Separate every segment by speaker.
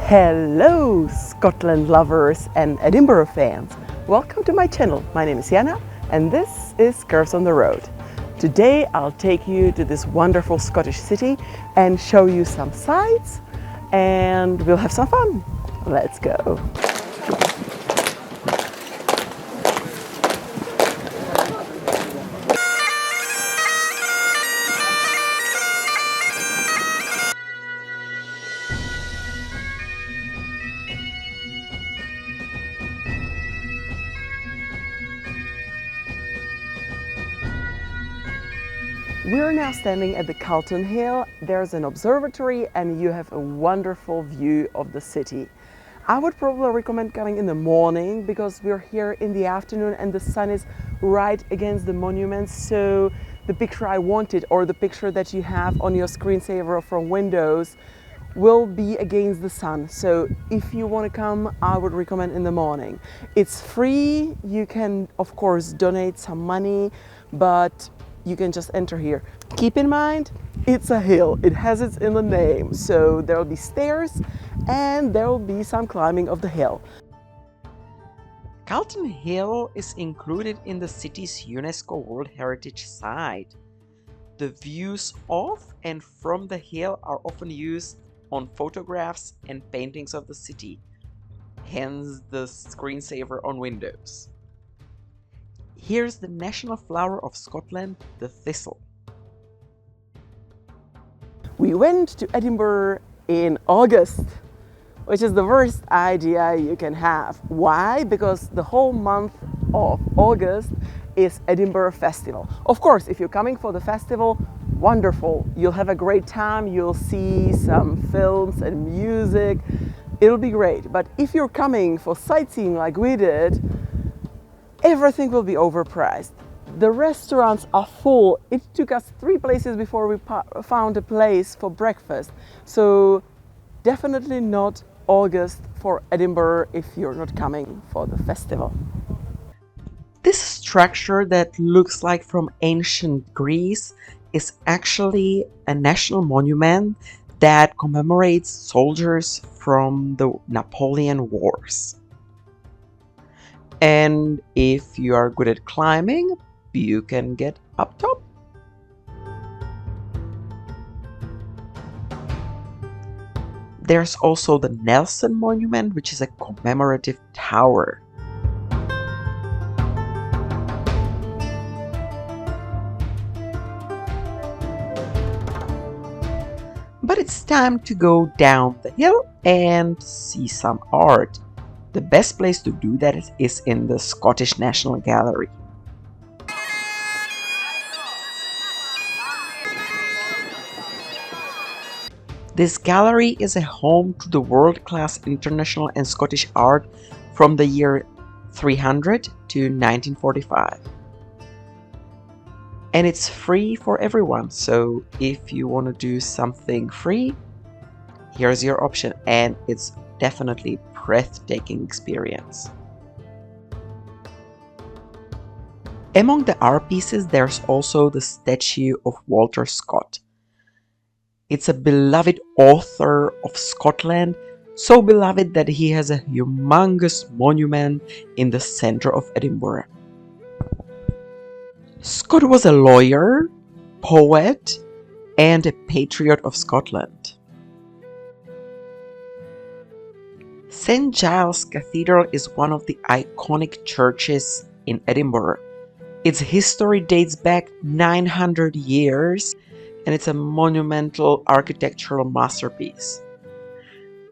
Speaker 1: Hello Scotland lovers and Edinburgh fans! Welcome to my channel. My name is Jana and this is Curves on the Road. Today I'll take you to this wonderful Scottish city and show you some sights and we'll have some fun. Let's go! We're now standing at the Calton Hill. There's an observatory and you have a wonderful view of the city. I would probably recommend coming in the morning because we're here in the afternoon and the sun is right against the monuments. So the picture I wanted, or the picture that you have on your screensaver from Windows, will be against the sun. So if you want to come, I would recommend in the morning. It's free. You can of course donate some money, but you can just enter here. Keep in mind, it's a hill. It has it in the name. So there will be stairs and there will be some climbing of the hill.
Speaker 2: Calton Hill is included in the city's UNESCO World Heritage Site. The views of and from the hill are often used on photographs and paintings of the city, hence the screensaver on Windows. Here's the national flower of Scotland, the thistle.
Speaker 1: We went to Edinburgh in August, which is the worst idea you can have. Why? Because the whole month of August is Edinburgh Festival. Of course, if you're coming for the festival, wonderful. You'll have a great time. You'll see some films and music. It'll be great. But if you're coming for sightseeing like we did, everything will be overpriced. The restaurants are full. It took us 3 places before we found a place for breakfast. So definitely not August for Edinburgh if you're not coming for the festival.
Speaker 2: This structure that looks like from ancient Greece is actually a national monument that commemorates soldiers from the Napoleon Wars. And if you are good at climbing, you can get up top. There's also the Nelson Monument, which is a commemorative tower. But it's time to go down the hill and see some art. The best place to do that is in the Scottish National Gallery. This gallery is a home to the world-class international and Scottish art from the year 300 to 1945. And it's free for everyone, so if you want to do something free, here's your option, and it's definitely breathtaking experience. Among the art pieces, there's also the statue of Walter Scott. It's a beloved author of Scotland, so beloved that he has a humongous monument in the center of Edinburgh. Scott was a lawyer, poet, and a patriot of Scotland. St. Giles Cathedral is one of the iconic churches in Edinburgh. Its history dates back 900 years and it's a monumental architectural masterpiece.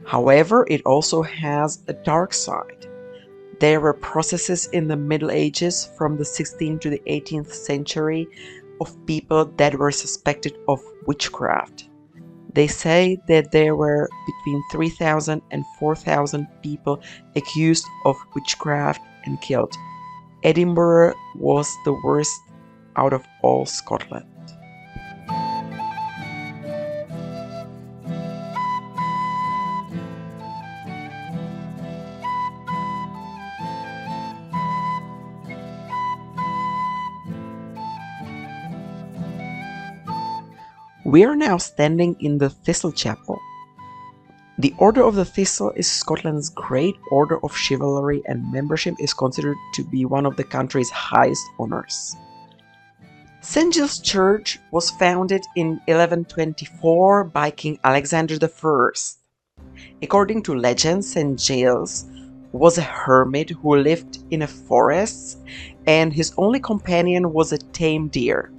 Speaker 2: However, it also has a dark side. There were processes in the Middle Ages from the 16th to the 18th century of people that were suspected of witchcraft. They say that there were between 3,000 and 4,000 people accused of witchcraft and killed. Edinburgh was the worst out of all Scotland. We are now standing in the Thistle Chapel. The Order of the Thistle is Scotland's great order of chivalry, and membership is considered to be one of the country's highest honours. St. Giles Church was founded in 1124 by King Alexander I. According to legend, St. Giles was a hermit who lived in a forest, and his only companion was a tame deer.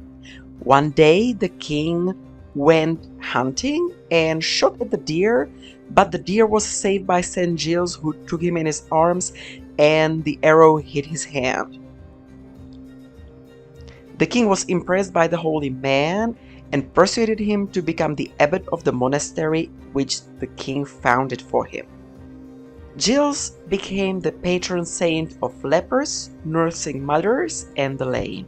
Speaker 2: One day the king went hunting and shot at the deer, but the deer was saved by St. Giles, who took him in his arms, and the arrow hit his hand. The king was impressed by the holy man and persuaded him to become the abbot of the monastery which the king founded for him. Giles became the patron saint of lepers, nursing mothers, and the lame.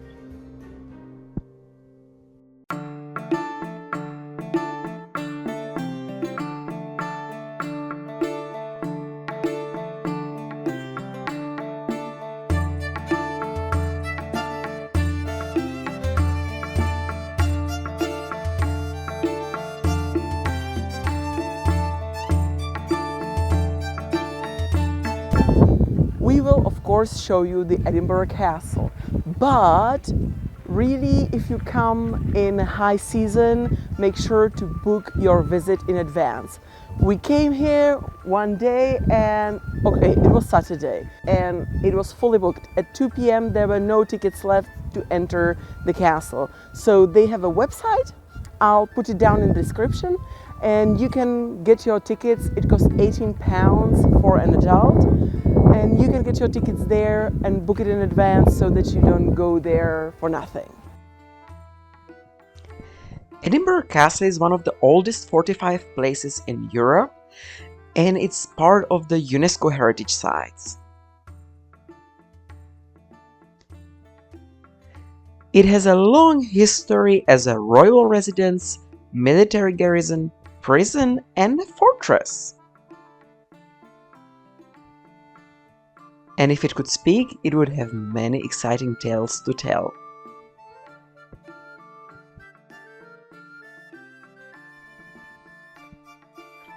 Speaker 1: We will of course show you the Edinburgh Castle, but really if you come in high season, make sure to book your visit in advance. We came here one day and it was Saturday and it was fully booked. At 2 p.m. there were no tickets left to enter the castle. So they have a website, I'll put it down in the description, and you can get your tickets. It costs £18 for an adult, and you can get your tickets there and book it in advance so that you don't go there for nothing.
Speaker 2: Edinburgh Castle is one of the oldest fortified places in Europe, and it's part of the UNESCO Heritage Sites. It has a long history as a royal residence, military garrison, prison, and a fortress. And if it could speak, it would have many exciting tales to tell.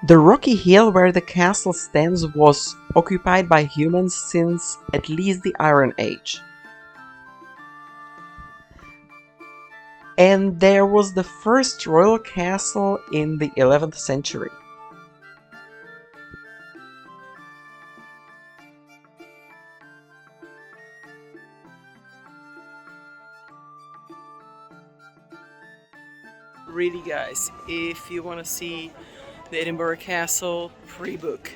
Speaker 2: The rocky hill where the castle stands was occupied by humans since at least the Iron Age. And there was the first royal castle in the 11th century.
Speaker 1: Really guys, if you want to see the Edinburgh Castle, pre-book.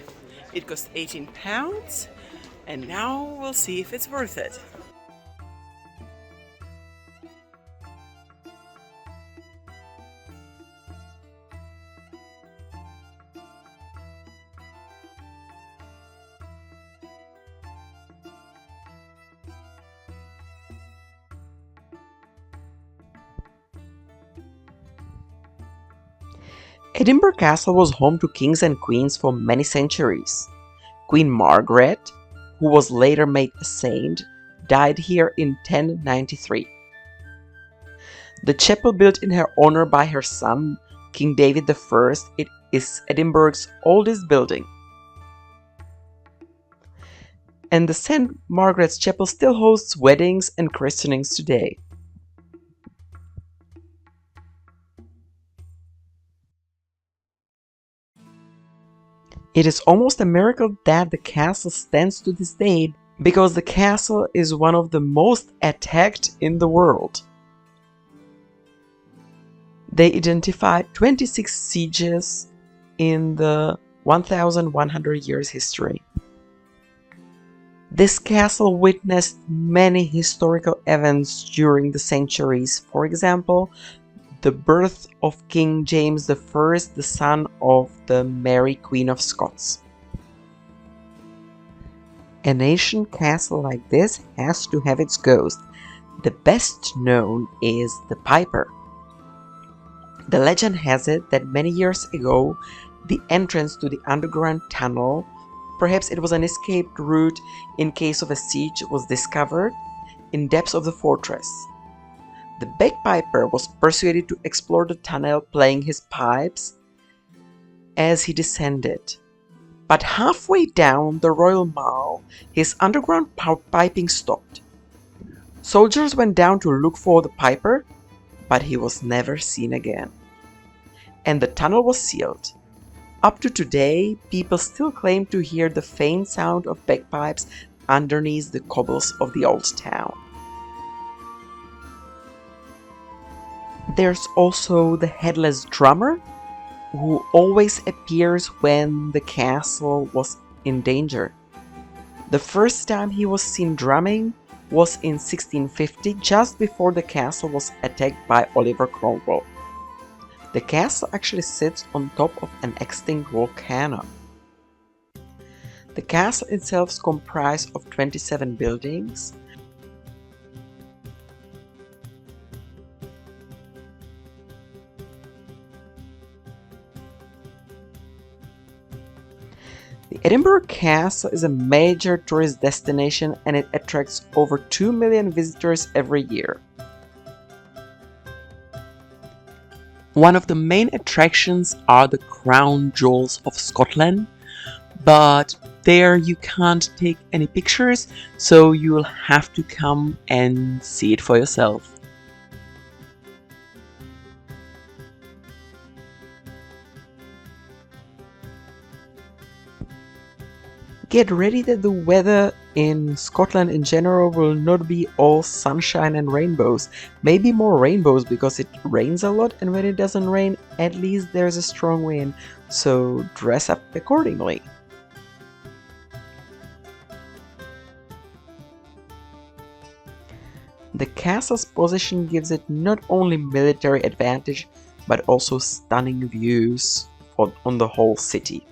Speaker 1: It cost £18 and now we'll see if it's worth it.
Speaker 2: Edinburgh Castle was home to kings and queens for many centuries. Queen Margaret, who was later made a saint, died here in 1093. The chapel built in her honor by her son, King David I, it is Edinburgh's oldest building. And the St. Margaret's Chapel still hosts weddings and christenings today. It is almost a miracle that the castle stands to this day, because the castle is one of the most attacked in the world. They identified 26 sieges in the 1100 years history. This castle witnessed many historical events during the centuries. For example, the birth of King James I, the son of the Mary Queen of Scots. An ancient castle like this has to have its ghost. The best known is the Piper. The legend has it that many years ago, the entrance to the underground tunnel, perhaps it was an escaped route in case of a siege, was discovered in depths of the fortress. The bagpiper was persuaded to explore the tunnel, playing his pipes as he descended. But halfway down the Royal Mall, his underground piping stopped. Soldiers went down to look for the piper, but he was never seen again. And the tunnel was sealed. Up to today, people still claim to hear the faint sound of bagpipes underneath the cobbles of the old town. There's also the headless drummer, who always appears when the castle was in danger. The first time he was seen drumming was in 1650, just before the castle was attacked by Oliver Cromwell. The castle actually sits on top of an extinct volcano. The castle itself is comprised of 27 buildings. The Edinburgh Castle is a major tourist destination and it attracts over 2 million visitors every year. One of the main attractions are the crown jewels of Scotland, but there you can't take any pictures, so you'll have to come and see it for yourself. Get ready that the weather in Scotland in general will not be all sunshine and rainbows. Maybe more rainbows because it rains a lot, and when it doesn't rain, at least there's a strong wind, so dress up accordingly. The castle's position gives it not only military advantage, but also stunning views on the whole city.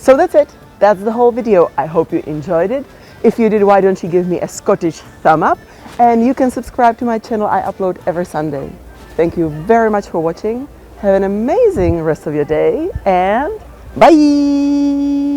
Speaker 1: So that's it. That's the whole video. I hope you enjoyed it. If you did, why don't you give me a Scottish thumb up? And you can subscribe to my channel. I upload every Sunday. Thank you very much for watching. Have an amazing rest of your day and bye!